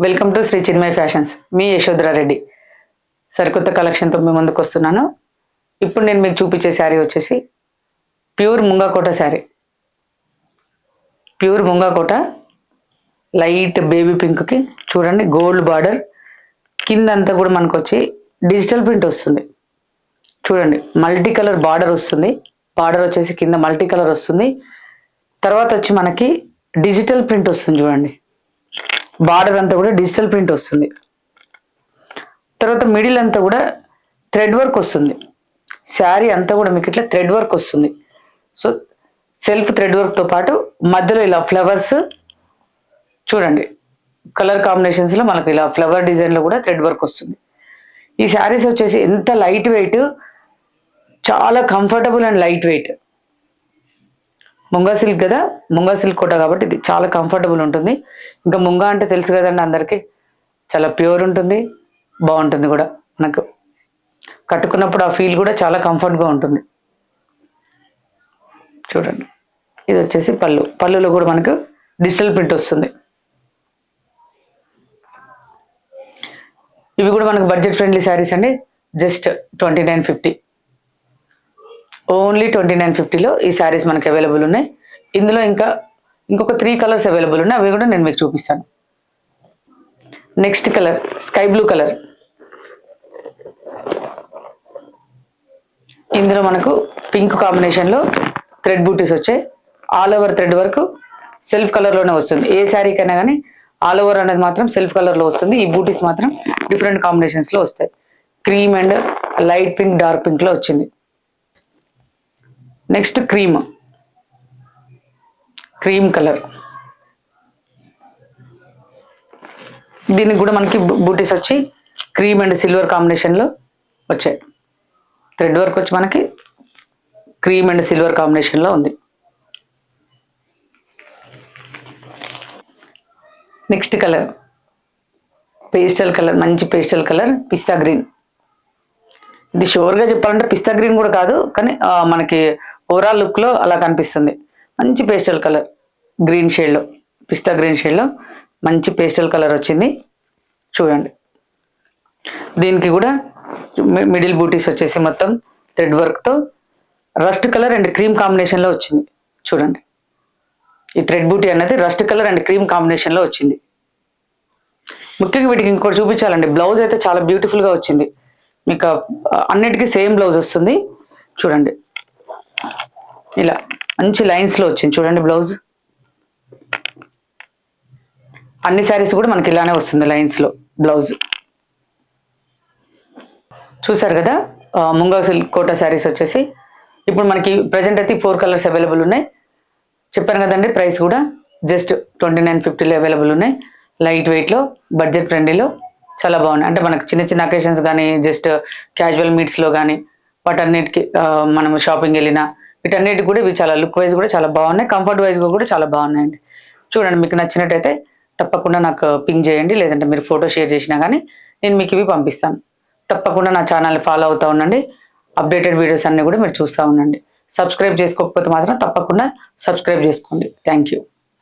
Welcome to Shri Chinmaya fashions. మీ యశోధరా రెడ్డి సరికొత్త కలెక్షన్తో మీ ముందుకు వస్తున్నాను. ఇప్పుడు నేను మీకు చూపించే శారీ వచ్చేసి ప్యూర్ ముంగాకోట శారీ. ప్యూర్ ముంగాకోట లైట్ బేబీ పింక్కి చూడండి గోల్డ్ బార్డర్, కిందంతా కూడా మనకు వచ్చి డిజిటల్ ప్రింట్ వస్తుంది. చూడండి మల్టీ కలర్ బార్డర్ వస్తుంది. బార్డర్ వచ్చేసి కింద మల్టీ కలర్ వస్తుంది. తర్వాత వచ్చి మనకి డిజిటల్ ప్రింట్ వస్తుంది. చూడండి బార్డర్ అంతా కూడా డిజిటల్ ప్రింట్ వస్తుంది. తర్వాత మిడిల్ అంతా కూడా థ్రెడ్ వర్క్ వస్తుంది. శారీ అంతా కూడా మీకు ఇట్లా థ్రెడ్ వర్క్ వస్తుంది. సో సెల్ఫ్ థ్రెడ్ వర్క్తో పాటు మధ్యలో ఇలా ఫ్లవర్స్ చూడండి, కలర్ కాంబినేషన్స్లో మనకు ఇలా ఫ్లవర్ డిజైన్లో కూడా థ్రెడ్ వర్క్ వస్తుంది. ఈ శారీస్ వచ్చేసి ఎంత లైట్ వెయిట్, చాలా comfortable and light weight. Munga silk కదా, ముంగా సిల్క్ కోట కాబట్టి ఇది చాలా కంఫర్టబుల్ ఉంటుంది. ఇంకా ముంగా అంటే తెలుసు కదండి అందరికీ, చాలా ప్యూర్ ఉంటుంది, బాగుంటుంది కూడా. మనకు కట్టుకున్నప్పుడు ఆ ఫీల్ కూడా చాలా కంఫర్ట్గా ఉంటుంది. చూడండి ఇది వచ్చేసి పళ్ళులో కూడా మనకు డిజిటల్ ప్రింట్ వస్తుంది. ఇవి కూడా మనకు బడ్జెట్ ఫ్రెండ్లీ శారీస్ అండి. జస్ట్ 2950, ఓన్లీ 2950లో ఈ శారీస్ మనకి అవైలబుల్ ఉన్నాయి. ఇందులో ఇంకొక 3 కలర్స్ అవైలబుల్ ఉన్నాయి, అవి కూడా నేను మీకు చూపిస్తాను. Next colour sky blue colour. ఇందులో మనకు పింక్ కాంబినేషన్లో థ్రెడ్ బూటీస్ వచ్చాయి. All over thread work self కలర్లోనే వస్తుంది. ఏ శారీకైనా కానీ ఆల్ ఓవర్ అనేది మాత్రం సెల్ఫ్ కలర్లో వస్తుంది. ఈ బూటీస్ మాత్రం డిఫరెంట్ కాంబినేషన్స్లో వస్తాయి. Cream and light pink, dark పింక్లో వచ్చింది. Next cream colour. దీనికి కూడా మనకి బూటీస్ వచ్చి క్రీమ్ అండ్ సిల్వర్ కాంబినేషన్లో వచ్చాయి. థ్రెడ్ వర్క్ వచ్చి మనకి క్రీమ్ అండ్ సిల్వర్ కాంబినేషన్లో ఉంది. నెక్స్ట్ కలర్ పేస్టల్ కలర్, మంచి పేస్టల్ కలర్, పిస్తా గ్రీన్. ఇది షూర్గా చెప్పాలంటే పిస్తా గ్రీన్ కూడా కాదు, కానీ మనకి ఓవరాల్ లుక్లో అలా కనిపిస్తుంది. మంచి పేస్టల్ కలర్, గ్రీన్ షేడ్లో, పిస్తా గ్రీన్ షేడ్లో మంచి పేస్టల్ కలర్ వచ్చింది. చూడండి దీనికి కూడా మిడిల్ బూటీస్ వచ్చేసి మొత్తం థ్రెడ్ వర్క్తో రస్ట్ కలర్ అండ్ క్రీమ్ కాంబినేషన్లో వచ్చింది. చూడండి ఈ థ్రెడ్ బూటీ అనేది రస్ట్ కలర్ అండ్ క్రీమ్ కాంబినేషన్లో వచ్చింది. ముఖ్యంగా వీటికి ఇంకోటి చూపించాలండి, బ్లౌజ్ అయితే చాలా బ్యూటిఫుల్గా వచ్చింది. మీకు అన్నిటికీ సేమ్ బ్లౌజ్ వస్తుంది. చూడండి ఇలా మంచి లైన్స్లో వచ్చింది. చూడండి బ్లౌజ్ అన్ని శారీస్ కూడా మనకి ఇలానే వస్తుంది లైన్స్లో బ్లౌజ్. చూసారు కదా ముంగా సిల్క్ కోటా శారీస్ వచ్చేసి ఇప్పుడు మనకి ప్రజెంట్ అయితే 4 కలర్స్ అవైలబుల్ ఉన్నాయి. చెప్పాను కదండి, ప్రైస్ కూడా జస్ట్ 2950లో అవైలబుల్ ఉన్నాయి. లైట్ వెయిట్లో, బడ్జెట్ ఫ్రెండ్లీలో చాలా బాగున్నాయి. అంటే మనకు చిన్న చిన్న అకేషన్స్ కానీ, జస్ట్ క్యాజువల్ మీట్స్లో కానీ, వాటన్నిటికీ మనం షాపింగ్ వెళ్ళినా వీటన్నిటికి కూడా ఇవి చాలా లుక్ వైజ్ కూడా చాలా బాగున్నాయి. కంఫర్ట్ వైజ్గా కూడా చాలా బాగున్నాయండి. చూడండి మీకు నచ్చినట్టయితే తప్పకుండా నాకు పింగ్ చేయండి, లేదంటే మీరు ఫోటో షేర్ చేసినా కానీ నేను మీకు ఇవి పంపిస్తాను. తప్పకుండా నా ఛానల్ని ఫాలో అవుతూ ఉండండి. అప్డేటెడ్ వీడియోస్ అన్నీ కూడా మీరు చూస్తూ ఉండండి. సబ్స్క్రైబ్ చేసుకోకపోతే మాత్రం తప్పకుండా సబ్స్క్రైబ్ చేసుకోండి. Thank you.